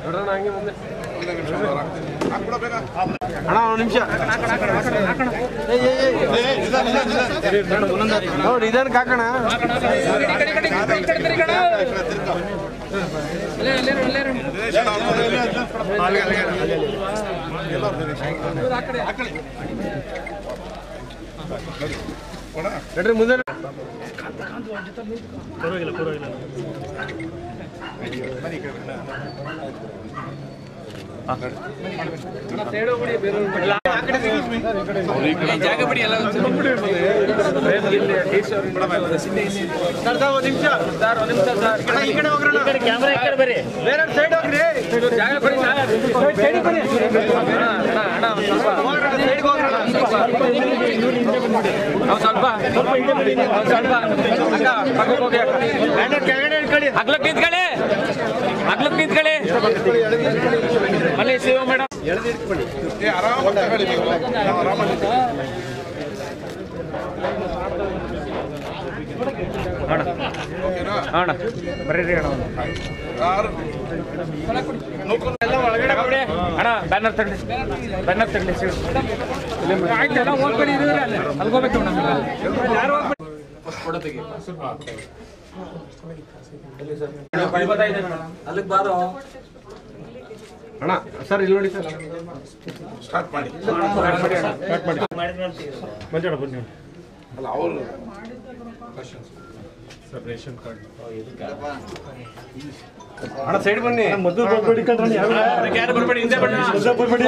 ನೋಡೋಣ ಹಂಗೆ ಮುಂದೆ ಅಣ್ಣ ಒಂದು ನಿಮಿಷ ನೋಡಿ ಇದನ್ನು ಕಾಕಣ ನಡ್ರಿ ಮುಂದೆ ಪರವಾಗಿಲ್ಲ ಪರವಾಗಿಲ್ಲ ಅಣ್ಣ ಬರ್ರಿ ಅಣ್ಣ ಅಣ್ಣ ಬ್ಯಾನರ್ ತಗಲಿ ಆಯ್ತಲ್ಲ ಹೋಗ್ಬೇಡಿ ಅಲ್ಗೋಬೇಕು ಅಲ್ಲಿಗೆ ಬಾರೋ ಅಣ್ಣ ಸರ್ ಇಲ್ಲಿ ನೋಡಿ ಸರ್ ಸ್ಟಾರ್ಟ್ ಮಾಡಿ ಮಂಜಾಡ ಬನ್ನಿ ಅಲ್ಲ ಅವರು ಸರ್ ರೇಷನ್ ಕಾರ್ಡ್ ಅಣ್ಣ ಸೈಡ್ ಬನ್ನಿ ಮೊದಲು ಬರ್ಬೇಡಿ ಕಣ್ಣ ಯಾರು ಬರ್ಬೇಡಿ ಹಿಂದೆ ಬನ್ನಿ ಮೊದಲು ಬರ್ಬೇಡಿ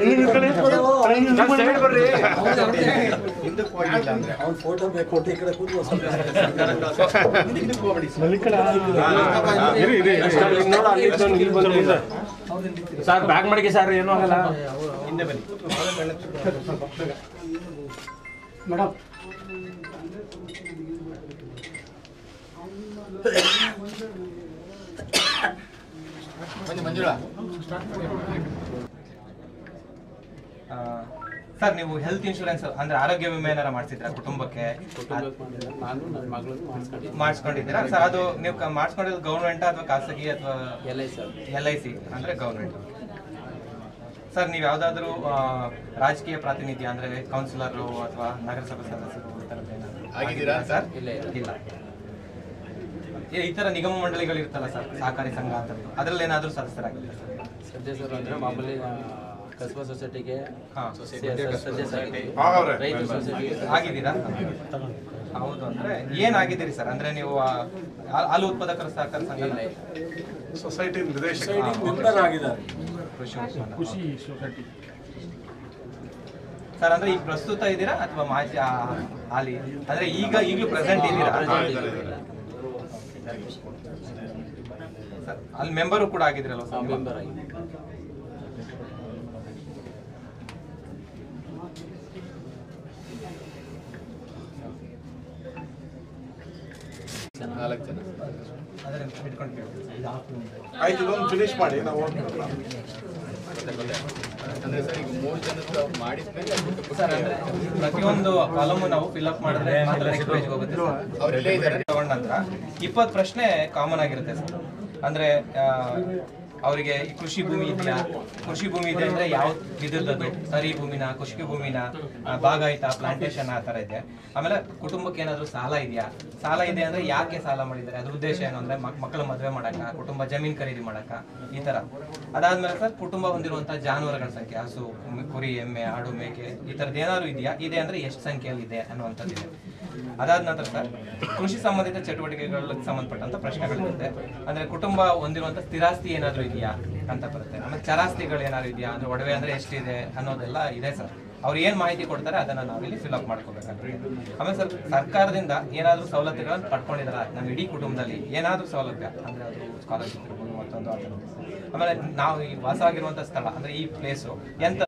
ಇಲ್ಲಿ ನಿಂತ್ಕೊಳ್ಳಿ ಸೈಡ್ ಬರ್ರಿ ಹಿಂದಕ್ಕೆ ಹೋಗಿಲ್ಲ ಅಂದ್ರೆ ಅವನ ಫೋಟೋ ಬೇಕು ಈ ಕಡೆ ಕೂತ್ಕೋ ನೋಡ ಅಲ್ಲಿ ಬಂದು ಸರ್ ಬ್ಯಾಗ್ ಮಾಡಿಗೆ ಸರ್ ಏನೂ ಆಗಲ್ಲ ಹಿಂದೆ ಬನ್ನಿ ಮೇಡಮ್ ಮಂಜುಳಾ ಸರ್ ನೀವು ಹೆಲ್ತ್ ಇನ್ಶೂರೆನ್ಸ್ ಅಂದ್ರೆ ಆರೋಗ್ಯ ವಿಮೆ ಏನಾರ ಮಾಡಿಸಿದ್ರಾ ಕುಟುಂಬಕ್ಕೆ ಮಾಡಿಸ್ಕೊಂಡಿದ್ದೀರಾ ಸರ್? ಅದು ನೀವು ಮಾಡಿಸ್ಕೊಂಡಿರೋದು ಗೌರ್ಮೆಂಟ್ ಅಥವಾ ಖಾಸಗಿ ಅಥವಾ LIC ಅಂದ್ರೆ ಗೌರ್ಮೆಂಟ್? ಸರ್ ನೀವು ಯಾವ್ದಾದ್ರು ರಾಜಕೀಯ ಪ್ರಾತಿನಿಧ್ಯ ಅಂದ್ರೆ ಕೌನ್ಸಿಲರ್ ಅಥವಾ ನಗರಸಭಾ ಸದಸ್ಯರು ಸರ್? ಇಲ್ಲ. ಈ ತರ ನಿಗಮ ಮಂಡಳಿಗಳು ಇರ್ತಲ್ಲ ಸರ್, ಸಹಕಾರಿ ಸಂಘ ಅಂತ, ಅದ್ರಲ್ಲಿ ಏನಾದ್ರು ಸದಸ್ಯರಾಗಿಲ್ಲ ಸದ್ಯ ಸರ್ ಅಂದ್ರೆ ಮಾಮೂಲಿ ಕಸ್ಬಾ ಸೊಸೈಟಿಗೆ ಆಗಿದ್ದೀರಾ? ಹೌದು. ಅಂದ್ರೆ ಏನಾಗಿದ್ದೀರಿ ಸರ್? ಅಂದ್ರೆ ನೀವು ಹಾಲು ಉತ್ಪಾದಕರ ಸಹಕಾರ ಸಂಘ ಸೊಸೈಟಿ ಖುಷಿ ಸೊಸೈಟಿ ಸರ್. ಅಂದ್ರೆ ಈಗ ಪ್ರಸ್ತುತ ಇದ್ದೀರಾ ಅಥವಾ ಮಾಜಿ ಹಾಲಿ ಅಂದ್ರೆ ಈಗಲೂ ಪ್ರೆಸೆಂಟ್ ಇದ್ದೀರಾ ಸರ್? ಅಲ್ಲಿ ಮೆಂಬರು ಕೂಡ ಆಗಿದ್ರಲ್ಲ ಸರ್? ಮೆಂಬರ್ ಆಗಿ ಆಯ್ತು, ಇದೊಂದು ಫಿನಿಶ್ ಮಾಡಿ ನಾವು ಅಂದ್ರೆ ಸರ್ ಈಗ 3 ಜನದ ಮಾಡಿದ್ಮೇಲೆ ಪ್ರತಿಯೊಂದು ಕಾಲಮ್ ನಾವು ಫಿಲ್ಅಪ್ ಮಾಡಿದ್ರೆ ನೆಕ್ಸ್ಟ್ ಪೇಜ್ ಹೋಗುತ್ತೆ ಸರ್. ತಗೊಂಡ ನಂತರ 20 ಪ್ರಶ್ನೆ ಕಾಮನ್ ಆಗಿರುತ್ತೆ ಸರ್. ಅಂದ್ರೆ ಅವರಿಗೆ ಕೃಷಿ ಭೂಮಿ ಇದೆಯಾ, ಕೃಷಿ ಭೂಮಿ ಇದೆ ಅಂದ್ರೆ ಯಾವ ವಿಧದ್ದು, ಸರಿ ಭೂಮಿನ, ಕೃಷಿ ಭೂಮಿನ, ಬಾಗಾಯ್ತಾ, ಪ್ಲಾಂಟೇಶನ್, ಆ ತರ ಇದೆ. ಆಮೇಲೆ ಕುಟುಂಬಕ್ಕೆ ಏನಾದ್ರು ಸಾಲ ಇದೆಯಾ, ಸಾಲ ಇದೆ ಅಂದ್ರೆ ಯಾಕೆ ಸಾಲ ಮಾಡಿದ್ದಾರೆ, ಅದ್ರ ಉದ್ದೇಶ ಏನು ಅಂದ್ರೆ ಮಕ್ಕಳ ಮದುವೆ ಮಾಡಕ, ಕುಟುಂಬ ಜಮೀನ್ ಖರೀದಿ ಮಾಡಕ, ಈ ತರ. ಅದಾದ್ಮೇಲೆ ಸರ್ ಕುಟುಂಬ ಹೊಂದಿರುವಂತಹ ಜಾನುವಾರುಗಳ ಸಂಖ್ಯೆ, ಹಸು, ಕುರಿ, ಎಮ್ಮೆ, ಆಡು, ಮೇಕೆ, ಈ ತರದ್ದು ಏನಾದ್ರು ಇದೆಯಾ, ಇದೆ ಅಂದ್ರೆ ಎಷ್ಟು ಸಂಖ್ಯೆಯಲ್ಲಿ ಇದೆ ಅನ್ನುವಂಥದ್ದಿದೆ. ಅದಾದ ನಂತರ ಸರ್ ಕೃಷಿ ಸಂಬಂಧಿತ ಚಟುವಟಿಕೆಗಳಿಗೆ ಸಂಬಂಧಪಟ್ಟಂತ ಪ್ರಶ್ನೆಗಳಿರುತ್ತೆ. ಅಂದ್ರೆ ಕುಟುಂಬ ಹೊಂದಿರುವಂತ ಸ್ಥಿರಾಸ್ತಿ ಏನಾದ್ರು ಇದೆಯಾ ಅಂತ ಬರುತ್ತೆ. ಆಮೇಲೆ ಚರಾಸ್ತಿಗಳು ಏನಾದ್ರು ಇದೆಯಾ, ಅಂದ್ರೆ ಒಡವೆ ಅಂದ್ರೆ ಎಷ್ಟಿದೆ ಅನ್ನೋದೆಲ್ಲ ಇದೆ ಸರ್. ಅವ್ರು ಏನ್ ಮಾಹಿತಿ ಕೊಡ್ತಾರೆ ಅದನ್ನ ನಾವಿಲ್ಲಿ ಫಿಲ್ಅಪ್ ಮಾಡ್ಕೋಬೇಕಾಗ್ತದೆ. ಆಮೇಲೆ ಸರ್ ಸರ್ಕಾರದಿಂದ ಏನಾದ್ರು ಸವಲತ್ತುಗಳನ್ನು ಪಡ್ಕೊಂಡಿದಾರ ನಮ್ಮ ಇಡೀ ಕುಟುಂಬದಲ್ಲಿ, ಏನಾದ್ರು ಸೌಲಭ್ಯ ಅಂದ್ರೆ ಅದು ಸ್ಕಾಲರ್ಶಿಪ್ ಇರ್ಬೋದು, ಮತ್ತೊಂದು. ಆಮೇಲೆ ನಾವು ಈ ವಾಸವಾಗಿರುವಂತ ಸ್ಥಳ ಅಂದ್ರೆ ಈ ಪ್ಲೇಸು ಎಂತ